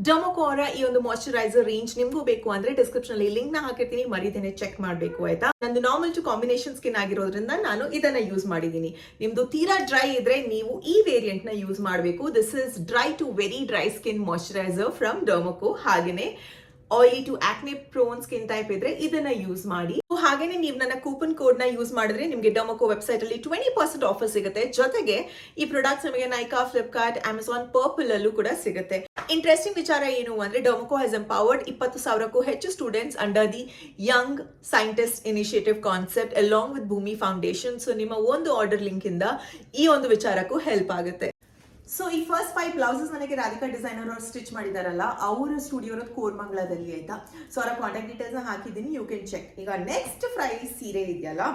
ಡೊಮೊಕೊ ಅವರ ಈ ಒಂದು ಮಾಯಶ್ಚರೈಸರ್ ರೇಂಜ್ ನಿಮಗೂ ಬೇಕು ಅಂದ್ರೆ ಡಿಸ್ಕ್ರಿಪ್ಷನ್ ಅಲ್ಲಿ ಲಿಂಕ್ ನ ಹಾಕಿರ್ತೀನಿ, ಮರಿದೇನೆ ಚೆಕ್ ಮಾಡಬೇಕು ಆಯ್ತಾ. ನಂದು ನಾರ್ಮಲ್ ಟು ಕಾಂಬಿನೇಷನ್ ಸ್ಕಿನ್ ಆಗಿರೋದ್ರಿಂದ ನಾನು ಇದನ್ನ ಯೂಸ್ ಮಾಡಿದ್ದೀನಿ. ನಿಮ್ದು ತೀರಾ ಡ್ರೈ ಇದ್ರೆ ನೀವು ಈ ವೇರಿಯಂಟ್ ನ ಯೂಸ್ ಮಾಡಬೇಕು. This is dry to very dry skin moisturiser from Dermaco. ಹಾಗೇನೆ oily to acne prone skin type ಇದ್ರೆ ಇದನ್ನ ಯೂಸ್ ಮಾಡಿ. ಹಾಗೇನೆ ನೀವು ನನ್ನ ಕೂಪನ್ ಕೋಡ್ ನ ಯೂಸ್ ಮಾಡಿದ್ರೆ ನಿಮಗೆ ಡೊಮೊಕೊ ವೆಬ್ಸೈಟ್ ಅಲ್ಲಿ 20% ಆಫರ್ ಸಿಗುತ್ತೆ. ಜೊತೆಗೆ ಈ ಪ್ರಾಡಕ್ಟ್ಸ್ ನಮಗೆ ನೈಕಾ, ಫ್ಲಿಪ್ಕಾರ್ಟ್, ಅಮೆಝಾನ್, ಪರ್ಪಲ್ ಅಲ್ಲೂ ಕೂಡ ಸಿಗುತ್ತೆ. ಇಂಟ್ರೆಸ್ಟಿಂಗ್ ವಿಚಾರ ಏನು ಅಂದ್ರೆ ಡೊಮೊಕೊ ಹ್ಯಾಸ್ ಎಂಪವರ್ಡ್ 20,000ಕ್ಕೂ ಹೆಚ್ಚು students under the Young scientist initiative concept along with ಭೂಮಿ ಫೌಂಡೇಶನ್. ಸೊ ನಿಮ್ಮ ಒಂದು ಆರ್ಡರ್ ಲಿಂಕ್ ಇಂದ ಈ ಒಂದು ವಿಚಾರಕ್ಕೂ ಹೆಲ್ಪ್ ಆಗುತ್ತೆ. ಸೊ ಈ ಫಸ್ಟ್ 5 ಬ್ಲೌಸಸ್ ನನಗೆ ರಾಧಿಕಾ ಡಿಸೈನರ್ ಅವ್ರು ಸ್ಟಿಚ್ ಮಾಡಿದಾರಲ್ಲ, ಅವರ ಸ್ಟುಡಿಯೋ ಇರೋದು ಕೋರ್ಮಂಗ್ಲದಲ್ಲಿ ಆಯ್ತಾ. ಸೊ ಅವರ ಕಾಂಟ್ಯಾಕ್ಟ್ ಡೀಟೇಲ್ಸ್ ಹಾಕಿದ್ದೀನಿ, ಯು ಕ್ಯಾನ್ ಚೆಕ್. ಈಗ ನೆಕ್ಸ್ಟ್ ಸೀರೆ ಇದೆಯಲ್ಲ,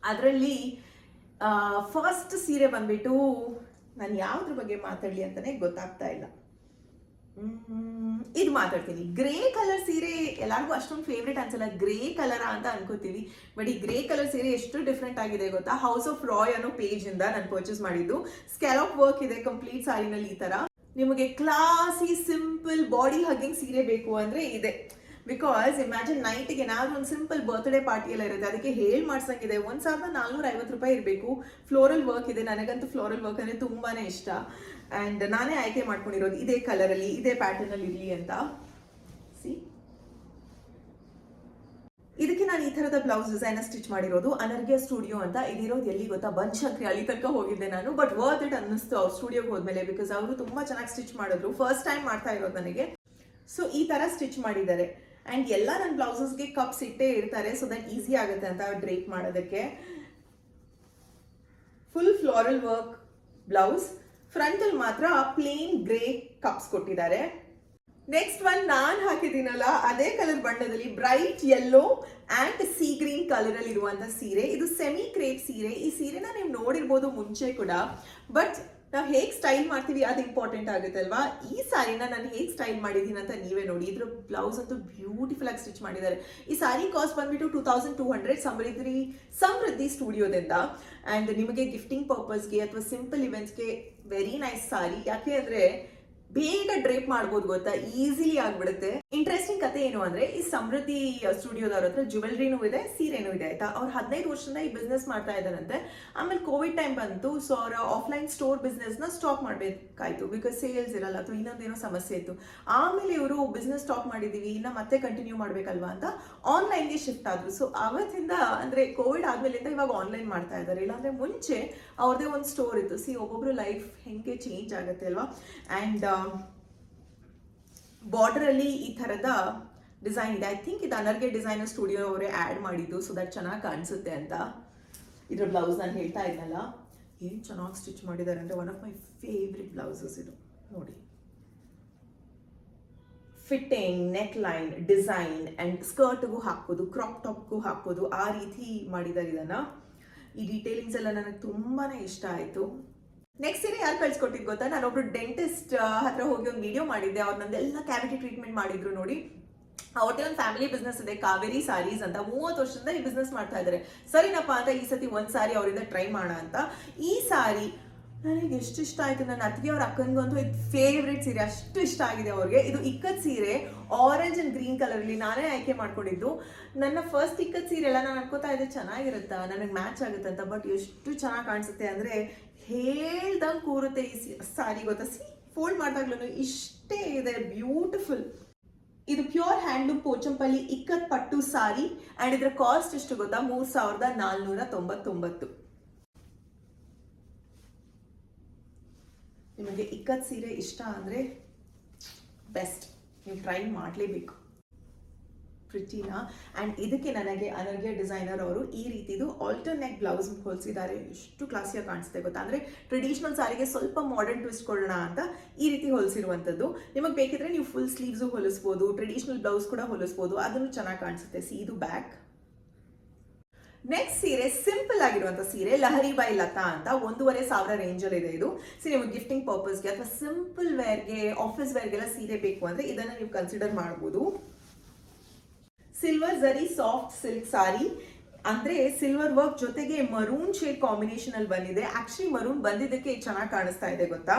ಅದರಲ್ಲಿ ಫಸ್ಟ್ ಸೀರೆ ಬಂದ್ಬಿಟ್ಟು ನಾನು ಯಾವ್ದ್ರ ಬಗ್ಗೆ ಮಾತಾಡಲಿ ಅಂತಾನೆ ಗೊತ್ತಾಗ್ತಾ ಇಲ್ಲ. ಇದು ಮಾತಾಡ್ತೀನಿ. ಗ್ರೇ ಕಲರ್ ಸೀರೆ ಎಲ್ಲರಿಗೂ ಅಷ್ಟೊಂದು ಫೇವ್ರೇಟ್ ಅನ್ಸಲ್ಲ, ಗ್ರೇ ಕಲರ್ ಅಂತ ಅನ್ಕೋತೀವಿ. ಬಟ್ ಈ ಗ್ರೇ ಕಲರ್ ಸೀರೆ ಎಷ್ಟು ಡಿಫ್ರೆಂಟ್ ಆಗಿದೆ ಗೊತ್ತಾ. ಹೌಸ್ ಆಫ್ ರಾಯ್ ಅನ್ನೋ ಪೇಜ್ ಇಂದ ನಾನು ಪರ್ಚೇಸ್ ಮಾಡಿದ್ದು. ಸ್ಕ್ಯಾಲಪ್ ವರ್ಕ್ ಇದೆ ಕಂಪ್ಲೀಟ್ ಸಾರಿನಲ್ಲಿ. ಈ ತರ ನಿಮಗೆ ಕ್ಲಾಸಿ ಸಿಂಪಲ್ ಬಾಡಿ ಹಗ್ಗಿಂಗ್ ಸೀರೆ ಬೇಕು ಅಂದ್ರೆ ಇದೆ. ಬಿಕಾಸ್ ಇಮ್ಯಾಜಿನ್ ನೈಟ್ಗೆ ಏನಾದ್ರು ಒಂದು ಸಿಂಪಲ್ ಬರ್ತ್ಡೇ ಪಾರ್ಟಿ ಎಲ್ಲ ಇರುತ್ತೆ, ಅದಕ್ಕೆ ಹೇಳಿ ಮಾಡ್ಸಂಗಿದೆ. 1,450 ರೂಪಾಯಿ ಇರಬೇಕು. ಫ್ಲೋರಲ್ ವರ್ಕ್ ಇದೆ, ನನಗಂತೂ ಫ್ಲೋರಲ್ ವರ್ಕ್ ಅಂದ್ರೆ ತುಂಬಾನೇ ಇಷ್ಟ. ಅಂಡ್ ನಾನೇ ಆಯ್ಕೆ ಮಾಡ್ಕೊಂಡಿರೋದು ಇದೇ ಕಲರ್ ಅಲ್ಲಿ, ಇದೇ ಪ್ಯಾಟರ್ನ್ ಅಲ್ಲಿ ಇರ್ಲಿ ಅಂತ. ಸಿ, ಇದಕ್ಕೆ ನಾನು ಈ ತರದ ಬ್ಲೌಸ್ ಡಿಸೈನ್ ಸ್ಟಿಚ್ ಮಾಡಿರೋದು ಅನರ್ಘ್ಯ ಸ್ಟುಡಿಯೋ ಅಂತ. ಇದಿರೋದು ಎಲ್ಲಿ ಗೊತ್ತಾ, ಬನಶಂಕರಿ, ಅಲ್ಲಿ ತನಕ ಹೋಗಿದ್ದೆ ನಾನು. ಬಟ್ ವರ್ತ್ ಇಟ್ ಅನ್ನಿಸ್ತು ಅವ್ರ ಸ್ಟುಡಿಯೋಗೆ ಹೋದ್ಮೇಲೆ, ಬಿಕಾಸ್ ಅವರು ತುಂಬಾ ಚೆನ್ನಾಗಿ ಸ್ಟಿಚ್ ಮಾಡಿದ್ರು. ಫಸ್ಟ್ ಟೈಮ್ ಮಾಡ್ತಾ ಇರೋದು ನನಗೆ. ಸೊ ಈ ತರ ಸ್ಟಿಚ್ ಮಾಡಿದ್ದಾರೆ. ಅಂಡ್ ಎಲ್ಲ ನನ್ನ ಬ್ಲೌಸಸ್ಗೆ ಕಪ್ಸ್ ಇಟ್ಟೇ ಇರ್ತಾರೆ, ಸೊ ದಟ್ ಈಸಿ ಆಗುತ್ತೆ ಅಂತ ಡ್ರೇಪ್ ಮಾಡೋದಕ್ಕೆ. Full floral work blouse, front ಅಲ್ಲಿ ಮಾತ್ರ ಪ್ಲೇನ್ ಗ್ರೇ ಕಪ್ಸ್ ಕೊಟ್ಟಿದ್ದಾರೆ. ನೆಕ್ಸ್ಟ್ ಒನ್ ನಾನು ಹಾಕಿದ್ದೀನಲ್ಲ ಅದೇ ಕಲರ್ ಬಣ್ಣದಲ್ಲಿ bright yellow and C green colour ಅಲ್ಲಿ ಇರುವಂತ ಸೀರೆ. ಇದು ಸೆಮಿ ಕ್ರೇಪ್ ಸೀರೆ. ಈ ಸೀರೆನ ನೀವು ನೋಡಿರ್ಬೋದು ಮುಂಚೆ ಕೂಡ, ಬಟ್ ನಾವು ಹೇಗೆ ಸ್ಟೈಲ್ ಮಾಡ್ತೀವಿ ಅದು ಇಂಪಾರ್ಟೆಂಟ್ ಆಗುತ್ತೆ ಅಲ್ವಾ. ಈ ಸಾರಿನ ನಾನು ಹೇಗೆ ಸ್ಟೈಲ್ ಮಾಡಿದ್ದೀನಿ ಅಂತ ನೀವೇ ನೋಡಿ. ಇದ್ರ ಬ್ಲೌಸ್ ಅಂತೂ ಬ್ಯೂಟಿಫುಲ್ ಆಗಿ ಸ್ಟಿಚ್ ಮಾಡಿದ್ದಾರೆ. ಈ ಸಾರಿ ಕಾಸ್ಟ್ ಬಂದ್ಬಿಟ್ಟು 2,200 ಸಮೃದ್ಧಿ ಸ್ಟುಡಿಯೋದಿಂದ. ಅಂಡ್ ನಿಮಗೆ ಗಿಫ್ಟಿಂಗ್ ಪರ್ಪಸ್ಗೆ ಅಥವಾ ಸಿಂಪಲ್ ಇವೆಂಟ್ಸ್ಗೆ ವೆರಿ ನೈಸ್ ಸಾರಿ. ಯಾಕೆ ಅಂದ್ರೆ ಬೇಗ ಡ್ರೇಪ್ ಮಾಡ್ಬೋದು ಗೊತ್ತಾ, ಈಸಿಲಿ ಆಗ್ಬಿಡುತ್ತೆ. ಇಂಟ್ರೆಸ್ಟಿಂಗ್ ಕತೆ ಏನು ಅಂದ್ರೆ, ಈ ಸಮೃದ್ಧಿ ಸ್ಟುಡಿಯೋದವ್ರ ಹತ್ರ ಜ್ಯುವೆಲ್ರಿನೂ ಇದೆ, ಸೀರೆನೂ ಇದೆ ಆಯ್ತಾ. ಅವ್ರು 15 ವರ್ಷದಿಂದ ಈ ಬಿಸ್ನೆಸ್ ಮಾಡ್ತಾ ಇದ್ದಾರಂತೆ. ಆಮೇಲೆ ಕೋವಿಡ್ ಟೈಮ್ ಬಂತು, ಸೊ ಅವರ ಆಫ್ಲೈನ್ ಸ್ಟೋರ್ ಬಿಸ್ನೆಸ್ ನ ಸ್ಟಾಪ್ ಮಾಡ್ಬೇಕಾಯ್ತು, ಬಿಕಾಸ್ ಸೇಲ್ಸ್ ಇರಲ್ಲ ಅಥವಾ ಇನ್ನೊಂದೇನೋ ಸಮಸ್ಯೆ ಇತ್ತು. ಆಮೇಲೆ ಇವರು ಬಿಸ್ನೆಸ್ ಸ್ಟಾಪ್ ಮಾಡಿದೀವಿ, ಇನ್ನ ಮತ್ತೆ ಕಂಟಿನ್ಯೂ ಮಾಡ್ಬೇಕಲ್ವಾ ಅಂತ ಆನ್ಲೈನ್ಗೆ ಶಿಫ್ಟ್ ಆದ್ರು. ಸೊ ಅವತ್ತಿಂದ ಅಂದ್ರೆ ಕೋವಿಡ್ ಆದ್ಮೇಲಿಂದ ಇವಾಗ ಆನ್ಲೈನ್ ಮಾಡ್ತಾ ಇದ್ದಾರೆ. ಇಲ್ಲಾಂದ್ರೆ ಮುಂಚೆ ಅವ್ರದೇ ಒಂದು ಸ್ಟೋರ್ ಇತ್ತು. ಸಿ, ಒಬ್ಬೊಬ್ರು ಲೈಫ್ ಹೆಂಗೆ ಚೇಂಜ್ ಆಗುತ್ತೆ ಅಲ್ವಾ. ಅಂಡ್ ಬಾರ್ಡರ್ ಅಲ್ಲಿ ಈ ತರದ ಡಿಸೈನ್ ಇದೆ. ಐ ಥಿಂಕ್ ಇದು ಅನರ್ಘ್ಯ ಡಿಸೈನರ್ ಸ್ಟುಡಿಯೋ ಅವರೇ ಆಡ್ ಮಾಡಿದ್ದು, ಸೊ ದಟ್ ಚೆನ್ನಾಗಿ ಕಾಣಿಸುತ್ತೆ ಅಂತ. ಇದ್ರ ಬ್ಲೌಸ್ ನಾನು ಹೇಳ್ತಾ ಇದ್ನಲ್ಲ, ಏನು ಚೆನ್ನಾಗಿ ಸ್ಟಿಚ್ ಮಾಡಿದ್ದಾರೆ ಅಂದ್ರೆ one of my favourite blouses ಇದು ನೋಡಿ. Fitting, neckline, design and ಸ್ಕರ್ಟ್ಗೂ ಹಾಕ್ಬೋದು, ಕ್ರಾಪ್ ಟಾಪ್ಗೂ ಹಾಕ್ಬೋದು, ಆ ರೀತಿ ಮಾಡಿದ್ದಾರೆ ಇದನ್ನ. ಈ ಡೀಟೇಲಿಂಗ್ಸ್ ಎಲ್ಲ ನನಗೆ ತುಂಬಾನೇ ಇಷ್ಟ ಆಯ್ತು. ನೆಕ್ಸ್ಟ್ ಸೀರೆ ಯಾರು ಕಳ್ಸಿಕೊಟ್ಟಿದ್ದು ಗೊತ್ತಾ, ನಾನೊಬ್ರು ಡೆಂಟಿಸ್ಟ್ ಹತ್ರ ಹೋಗಿ ಒಂದು ವಿಡಿಯೋ ಮಾಡಿದ್ದೆ. ಅವ್ರು ನಂದೆಲ್ಲ ಕ್ಯಾವಿಟಿ ಟ್ರೀಟ್ಮೆಂಟ್ ಮಾಡಿದ್ರು ನೋಡಿ. ಅವ್ರದೇ ಒಂದು ಫ್ಯಾಮಿಲಿ ಬಿಸ್ನೆಸ್ ಇದೆ, ಕಾವೇರಿ ಸಾರೀಸ್ ಅಂತ. 30 ವರ್ಷದಿಂದ ಈ ಬಿಸ್ನೆಸ್ ಮಾಡ್ತಾ ಇದ್ದಾರೆ. ಸರಿನಪ್ಪ ಅಂತ ಈ ಸತಿ ಒಂದು ಸಾರಿ ಅವರಿಂದ ಟ್ರೈ ಮಾಡೋಣ ಅಂತ. ಈ ಸಾರಿ ನನಗೆ ಎಷ್ಟು ಇಷ್ಟ ಆಯ್ತು. ನನ್ನ ಅತ್ತಿಗೆ ಅವ್ರ ಅಕ್ಕನಿಗಂತೂ ಇದು ಫೇವ್ರೆಟ್ ಸೀರೆ, ಅಷ್ಟು ಇಷ್ಟ ಆಗಿದೆ ಅವ್ರಿಗೆ. ಇದು ಇಕ್ಕತ್ ಸೀರೆ, ಆರೆಂಜ್ ಅಂಡ್ ಗ್ರೀನ್ ಕಲರ್ ಅಲ್ಲಿ ನಾನೇ ಆಯ್ಕೆ ಮಾಡ್ಕೊಂಡಿದ್ದು. ನನ್ನ ಫಸ್ಟ್ ಇಕ್ಕತ್ ಸೀರೆ ಎಲ್ಲ ನಾನು ಅನ್ಕೋತಾ ಇದ್ದೆ ಚೆನ್ನಾಗಿರುತ್ತಾ, ನನಗೆ ಮ್ಯಾಚ್ ಆಗುತ್ತೆ ಅಂತ. ಬಟ್ ಎಷ್ಟು ಚೆನ್ನಾಗಿ ಕಾಣಿಸುತ್ತೆ ಅಂದ್ರೆ ಹೇಳ್ದಂಗೆ ಕೂರುತ್ತೆ ಈ ಸಾರಿ ಗೊತ್ತಾ. ಫೋಲ್ಡ್ ಮಾಡಿದಾಗ್ಲೂ ಇಷ್ಟೇ ಇದೆ, ಬ್ಯೂಟಿಫುಲ್. ಇದು ಪ್ಯೂರ್ ಹ್ಯಾಂಡ್ಲೂಮ್ ಪೋಚಂಪಲ್ಲಿ ಇಕ್ಕತ್ ಪಟ್ಟು ಸಾರಿ ಅಂಡ್ ಇದರ ಕಾಸ್ಟ್ ಎಷ್ಟು ಗೊತ್ತಾ 3499. ನಿಮಗೆ ಇಕ್ಕತ್ ಸೀರೆ ಇಷ್ಟ ಅಂದ್ರೆ ಬೆಸ್ಟ್, ನೀವು ಟ್ರೈ ಮಾಡಲೇಬೇಕು. ಪ್ರಿಟಿನಾ ಅಂಡ್ ಇದಕ್ಕೆ ನನಗೆ ಅನರ್ಘ್ಯ ಡಿಸೈನರ್ ಅವರು ಈ ರೀತಿದು ಆಲ್ಟರ್ನೆಟ್ ಬ್ಲೌಸ್ ಹೊಲಿಸಿದ್ದಾರೆ. ಎಷ್ಟು ಕ್ಲಾಸಿಯಾಗಿ ಕಾಣಿಸುತ್ತೆ ಗೊತ್ತಾ, ಅಂದ್ರೆ ಟ್ರೆಡಿಷನಲ್ ಸಾರಿಗೆ ಸ್ವಲ್ಪ ಮಾಡರ್ನ್ ಟ್ವಿಸ್ಟ್ ಕೊಡೋಣ ಅಂತ ಈ ರೀತಿ ಹೊಲಿಸಿರುವಂಥದ್ದು. ನಿಮಗೆ ಬೇಕಿದ್ರೆ ನೀವು ಫುಲ್ ಸ್ಲೀವ್ಸು ಹೊಲಿಸ್ಬೋದು, ಟ್ರೆಡಿಷನಲ್ ಬ್ಲೌಸ್ ಕೂಡ ಹೊಲಿಸ್ಬೋದು, ಅದನ್ನು ಚೆನ್ನಾಗಿ ಕಾಣಿಸುತ್ತೆ. ಸಿ ಇದು ಬ್ಯಾಕ್. ನೆಕ್ಸ್ಟ್ ಸೀರೆ ಸಿಂಪಲ್ ಆಗಿರುವಂತ ಸೀರೆ ಲಹರಿ ಬೈ ಲತಾ ಅಂತ 1500 ರೇಂಜ್ ಅಲ್ಲಿ ಇದೆ ಇದು. ಸಿ ನೀವು ಗಿಫ್ಟಿಂಗ್ ಪರ್ಪಸ್ಗೆ ಅಥವಾ ಸಿಂಪಲ್ ವೇರ್ಗೆ ಆಫೀಸ್ ವೇರ್ಗೆಲ್ಲ ಸೀರೆ ಬೇಕು ಅಂದ್ರೆ ಇದನ್ನ ನೀವು ಕನ್ಸಿಡರ್ ಮಾಡಬಹುದು. ಸಿಲ್ವರ್ ಜರಿ ಸಾಫ್ಟ್ ಸಿಲ್ಕ್ ಸಾರಿ ಅಂದ್ರೆ ಸಿಲ್ವರ್ ವರ್ಕ್ ಜೊತೆಗೆ ಮರೂನ್ ಶೇಡ್ ಕಾಂಬಿನೇಷನ್ ಅಲ್ಲಿ ಬಂದಿದೆ. ಆಕ್ಚುಲಿ ಮರೂನ್ ಬಂದಿದ್ದಕ್ಕೆ ಚೆನ್ನಾಗಿ ಕಾಣಿಸ್ತಾ ಇದೆ ಗೊತ್ತಾ.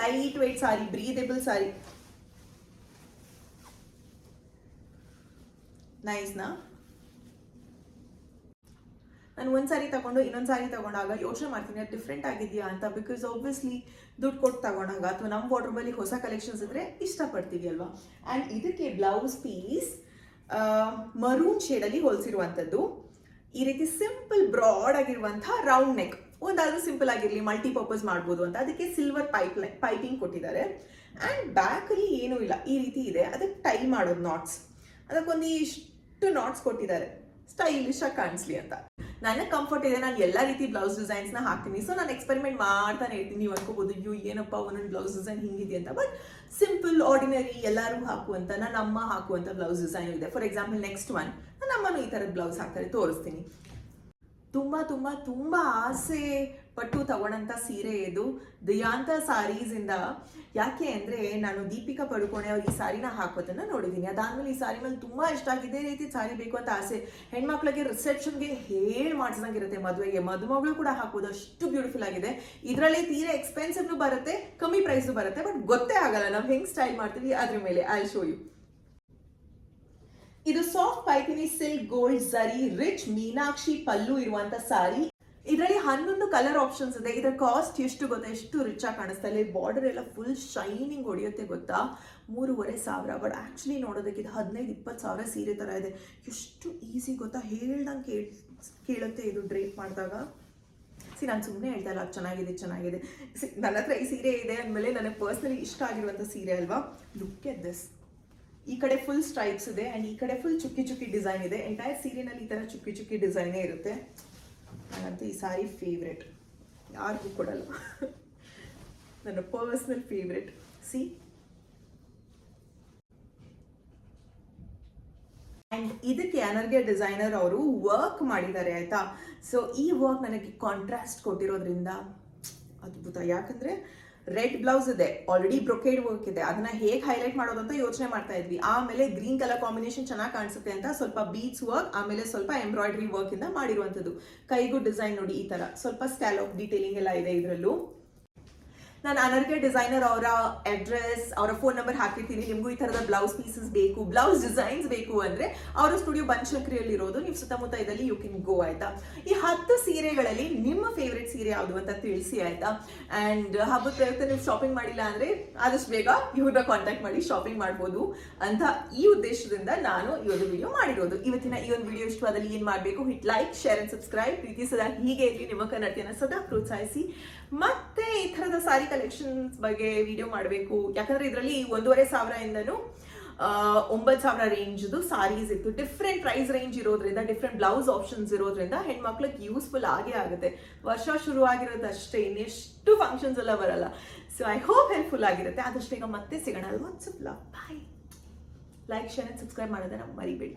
ಲೈಟ್ ವೇಟ್ ಸಾರಿ, ಬ್ರೀದೇಬಲ್ ಸಾರಿ, ನೈಸ್ ನಾ. ನಾನು ಒಂದ್ ಸಾರಿ ತಗೊಂಡು ಇನ್ನೊಂದ್ ಸಾರಿ ತಗೊಂಡಾಗ ಯೋಚನೆ ಮಾಡ್ತೀನಿ ಡಿಫ್ರೆಂಟ್ ಆಗಿದೆಯಾ ಅಂತ. ಬಿಕಾಸ್ ಆಬ್ವಿಯಸ್ಲಿ ದುಡ್ಡು ಕೊಟ್ಟು ತಗೊಂಡಾಗ ಅಥವಾ ನಮ್ಮ ವಾರ್ಡ್ರೋಬಲ್ಲಿ ಹೊಸ ಕಲೆಕ್ಷನ್ಸ್ ಇದ್ರೆ ಇಷ್ಟಪಡ್ತೀವಿ ಅಲ್ವಾ. ಅಂಡ್ ಇದಕ್ಕೆ ಬ್ಲೌಸ್ ಪೀಸ್ ಮರೂನ್ ಶೇಡ್ ಅಲ್ಲಿ ಹೊಲಿಸಿರುವಂತದ್ದು. ಈ ರೀತಿ ಸಿಂಪಲ್ ಬ್ರಾಡ್ ಆಗಿರುವಂತಹ ರೌಂಡ್ ನೆಕ್, ಒಂದಾದ್ರೂ ಸಿಂಪಲ್ ಆಗಿರ್ಲಿ ಮಲ್ಟಿಪರ್ಪಸ್ ಮಾಡ್ಬೋದು ಅಂತ ಅದಕ್ಕೆ ಸಿಲ್ವರ್ ಪೈಪಿಂಗ್ ಕೊಟ್ಟಿದ್ದಾರೆ. ಅಂಡ್ ಬ್ಯಾಕ್ ಅಲ್ಲಿ ಏನೂ ಇಲ್ಲ, ಈ ರೀತಿ ಇದೆ. ಅದಕ್ಕೆ ಟೈ ಮಾಡೋದು ನಾಟ್ಸ್, ಅದಕ್ಕೊಂದಿಷ್ಟು ನಾಟ್ಸ್ ಕೊಟ್ಟಿದ್ದಾರೆ ಸ್ಟೈಲಿಶ್ ಆಗಿ ಕಾಣಿಸ್ಲಿ ಅಂತ. ನನಗೆ ಕಂಫರ್ಟ್ ಇದೆ, ನಾನು ಎಲ್ಲ ರೀತಿ ಬ್ಲೌಸ್ ಡಿಸೈನ್ಸ್ ನ ಹಾಕ್ತೀನಿ. ಸೊ ನಾನು ಎಕ್ಸ್ಪೆರಿಮೆಂಟ್ ಮಾಡ್ತಾನೆ ಇರ್ತೀನಿ. ನೀವು ಅನ್ಕೋಬಹುದು ಅಯ್ಯೋ ಏನಪ್ಪ ಒಂದೊಂದು ಬ್ಲೌಸ್ ಡಿಸೈನ್ ಹಿಂಗಿದೆ ಅಂತ. ಬಟ್ ಸಿಂಪಲ್ ಆರ್ಡಿನರಿ ಎಲ್ಲರೂ ಹಾಕುವಂತ, ನನ್ನ ಅಮ್ಮ ಹಾಕುವಂತ ಬ್ಲೌಸ್ ಡಿಸೈನ್ ಇದೆ. ಫಾರ್ ಎಕ್ಸಾಂಪಲ್ ನೆಕ್ಸ್ಟ್ ಒನ್ ನನ್ನ ಅಮ್ಮನೂ ಈ ತರದ ಬ್ಲೌಸ್ ಹಾಕ್ತಾರೆ, ತೋರಿಸ್ತೀನಿ. ತುಂಬಾ ತುಂಬಾ ತುಂಬಾ ಆಸೆ ಪಟ್ಟು ತಗೊಂಡಂತ ಸೀರೆ ಇದು ದಿಯಾಂತ ಸಾರೀಸ್ ಇಂದ. ಯಾಕೆ ಅಂದ್ರೆ ನಾನು ದೀಪಿಕಾ ಪಡುಕೋಣೆ ಅವ್ರು ಈ ಸಾರಿನ ಹಾಕೋದನ್ನ ನೋಡಿದೀನಿ. ಅದಾದ್ಮೇಲೆ ಈ ಸಾರಿ ಮೇಲೆ ತುಂಬಾ ಇಷ್ಟ ಆಗಿದೆ, ರೀತಿ ಸಾರಿ ಬೇಕು ಅಂತ ಆಸೆ. ಹೆಣ್ಮಕ್ಳಿಗೆ ರಿಸೆಪ್ಷನ್ಗೆ ಹೇಳಿ ಮಾಡಿಸಿದಂಗಿರುತ್ತೆ, ಮದುವೆಗೆ ಮದುಮಗಳು ಕೂಡ ಹಾಕೋದು, ಅಷ್ಟು ಬ್ಯೂಟಿಫುಲ್ ಆಗಿದೆ. ಇದರಲ್ಲಿ ತೀರಾ ಎಕ್ಸ್ಪೆನ್ಸಿವ್ ಬರುತ್ತೆ, ಕಮ್ಮಿ ಪ್ರೈಸ್ ಬರುತ್ತೆ, ಬಟ್ ಗೊತ್ತೇ ಆಗಲ್ಲ ನಾವು ಹೆಂಗ್ ಸ್ಟೈಲ್ ಮಾಡ್ತೀವಿ ಅದ್ರ ಮೇಲೆ. I show you. ಇದು ಸಾಫ್ಟ್ ಪೈಪಿನಿ silk gold zari rich Meenakshi pallu ಇರುವಂತ ಸಾರಿ. ಇದರಲ್ಲಿ 11 ಕಲರ್ ಆಪ್ಷನ್ಸ್ ಇದೆ. ಇದರ ಕಾಸ್ಟ್ ಎಷ್ಟು ಗೊತ್ತಾ, ಎಷ್ಟು ರಿಚ್ ಆಗಿ ಕಾಣಿಸ್ತಾ ಇಲ್ಲ. ಬಾರ್ಡರ್ ಎಲ್ಲ ಫುಲ್ ಶೈನಿಂಗ್ ಹೊಡೆಯುತ್ತೆ ಗೊತ್ತಾ. 3500. ಬಟ್ ಆಕ್ಚುಲಿ ನೋಡೋದಕ್ಕೆ ಇದು 15-20 ಸಾವಿರ ಸೀರೆ ತರ ಇದೆ. ಎಷ್ಟು ಈಸಿ ಗೊತ್ತಾ, ಹೇಳ್ದಂಗೆ ಕೇಳುತ್ತೆ ಇದು ಡ್ರೇಪ್ ಮಾಡಿದಾಗ. ನಾನು ಸುಮ್ಮನೆ ಹೇಳ್ತಾ ಇಲ್ಲ ಚೆನ್ನಾಗಿದೆ ಚೆನ್ನಾಗಿದೆ. ನನ್ನ ಹತ್ರ ಈ ಸೀರೆ ಇದೆ ಅಂದಮೇಲೆ ನನಗೆ ಪರ್ಸ್ನಲಿ ಇಷ್ಟ ಆಗಿರುವಂಥ ಸೀರೆ ಅಲ್ವಾ. Look at this. ಈ ಕಡೆ ಫುಲ್ ಸ್ಟ್ರೈಪ್ಸ್ ಇದೆ ಅಂಡ್ ಈ ಕಡೆ ಫುಲ್ ಚುಕ್ಕಿ ಚುಕ್ಕಿ ಡಿಸೈನ್ ಇದೆ. ಎಂಟೈರ್ ಸೀರೆನಲ್ಲಿ ಈ ತರ ಚುಕ್ಕಿ ಚುಕ್ಕಿ ಡಿಸೈನೇ ಇರುತ್ತೆ. ನನಗಂತೂ ಈ ಸಾರಿ ಫೇವ್ರೆಟ್, ಯಾರಿಗೂ ಕೊಡಲ್ಲ. ನನ್ನ ಪರ್ಸನಲ್ ಫೇವ್ರೆಟ್. ಸಿ ಅಂಡ್ ಇದಕ್ಕೆ ಅನರ್ಘ್ಯ ಡಿಸೈನರ್ ಅವರು ವರ್ಕ್ ಮಾಡಿದ್ದಾರೆ ಆಯ್ತಾ. ಸೊ ಈ ವರ್ಕ್ ನನಗೆ ಕಾಂಟ್ರಾಸ್ಟ್ ಕೊಟ್ಟಿರೋದ್ರಿಂದ ಅದ್ಭುತ. ಯಾಕಂದ್ರೆ ರೆಡ್ ಬ್ಲೌಸ್ ಇದೆ, ಆಲ್ರೆಡಿ ಬ್ರೊಕೇಡ್ ವರ್ಕ್ ಇದೆ, ಅದನ್ನ ಹೇಗೆ ಹೈಲೈಟ್ ಮಾಡೋದು ಅಂತ ಯೋಚನೆ ಮಾಡ್ತಾ ಇದ್ವಿ. ಆಮೇಲೆ ಗ್ರೀನ್ ಕಲರ್ ಕಾಂಬಿನೇಷನ್ ಚೆನ್ನಾಗಿ ಕಾಣಿಸುತ್ತೆ ಅಂತ ಸ್ವಲ್ಪ ಬೀಡ್ಸ್ ವರ್ಕ್, ಆಮೇಲೆ ಸ್ವಲ್ಪ ಎಂಬ್ರಾಯ್ಡ್ರಿ ವರ್ಕ್ ಇಂದ ಮಾಡಿರುವಂಥದ್ದು. ಕೈಗೂ ಡಿಸೈನ್ ನೋಡಿ, ಈ ತರ ಸ್ವಲ್ಪ ಸ್ಕ್ಯಾಲಪ್ ಡೀಟೇಲಿಂಗ್ ಎಲ್ಲ ಇದೆ ಇದರಲ್ಲೂ. ನಾನು ಅನರ್ಘ್ಯ ಡಿಸೈನರ್ ಅವರ ಅಡ್ರೆಸ್, ಅವರ ಫೋನ್ ನಂಬರ್ ಹಾಕಿರ್ತೀನಿ. ನಿಮಗೂ ಈ ತರದ ಬ್ಲೌಸ್ ಪೀಸಸ್ ಬೇಕು, ಬ್ಲೌಸ್ ಡಿಸೈನ್ಸ್ ಬೇಕು ಅಂದ್ರೆ ಅವರ ಸ್ಟುಡಿಯೋ ಬನಶಂಕರಿಯಲ್ಲಿ ಇರೋದು. ನೀವು ಸುತ್ತಮುತ್ತ ಇದ್ದಲ್ಲಿ ಯು ಕ್ಯಾನ್ ಗೋ ಆಯ್ತಾ. ಈ 10 ಸೀರೆಗಳಲ್ಲಿ ನಿಮ್ಮ ಫೇವ್ರೆಟ್ ಸೀರೆ ಯಾವುದು ಅಂತ ತಿಳಿಸಿ ಆಯ್ತಾ. ಅಂಡ್ ಹಬ್ಬದ ಪ್ರಯುಕ್ತ ನೀವು ಶಾಪಿಂಗ್ ಮಾಡಿಲ್ಲ ಅಂದ್ರೆ ಆದಷ್ಟು ಬೇಗ ಇವ್ರನ್ನ ಕಾಂಟ್ಯಾಕ್ಟ್ ಮಾಡಿ ಶಾಪಿಂಗ್ ಮಾಡ್ಬೋದು ಅಂತ ಈ ಉದ್ದೇಶದಿಂದ ನಾನು ಈ ಒಂದು ವಿಡಿಯೋ ಮಾಡಿರೋದು. ಇವತ್ತಿನ ಈ ಒಂದು ವಿಡಿಯೋ ಇಷ್ಟವಾದಲ್ಲಿ ಏನ್ ಮಾಡಬೇಕು, hit like, share and subscribe. ಪ್ರೀತಿ ಸದಾ ಹೀಗೆ ಇರಲಿ, ನಿಮ್ಮ ಕನ್ನಡತಿಯನ್ನ ಸದಾ ಪ್ರೋತ್ಸಾಹಿಸಿ. ಮತ್ತೆ ಈ ತರದ ಸಾರಿ ಕಲೆಕ್ಷನ್ಸ್ ಬಗ್ಗೆ ವಿಡಿಯೋ ಮಾಡಬೇಕು. ಯಾಕಂದ್ರೆ ಇದರಲ್ಲಿ 1500 ಇಂದನೂ 9000 ರೇಂಜ್ದು ಸಾರೀಸ್ ಇತ್ತು. ಡಿಫ್ರೆಂಟ್ ಪ್ರೈಸ್ ರೇಂಜ್ ಇರೋದ್ರಿಂದ, ಡಿಫ್ರೆಂಟ್ ಬ್ಲೌಸ್ ಆಪ್ಷನ್ಸ್ ಇರೋದ್ರಿಂದ ಹೆಣ್ಮಕ್ಳಿಗೆ ಯೂಸ್ಫುಲ್ ಆಗೇ ಆಗುತ್ತೆ. ವರ್ಷ ಶುರು ಆಗಿರೋದಷ್ಟೇ, ಇನ್ನೆಷ್ಟು ಫಂಕ್ಷನ್ಸ್ ಎಲ್ಲ ಬರಲ್ಲ. ಸೊ ಐ ಹೋಪ್ ಹೆಲ್ಪ್ಫುಲ್ ಆಗಿರುತ್ತೆ. ಆದಷ್ಟು ಈಗ ಮತ್ತೆ ಸಿಗೋಣ. What's up love, bye. Like, share and subscribe ಮಾಡೋದನ್ನ ಮರಿಬೇಡಿ.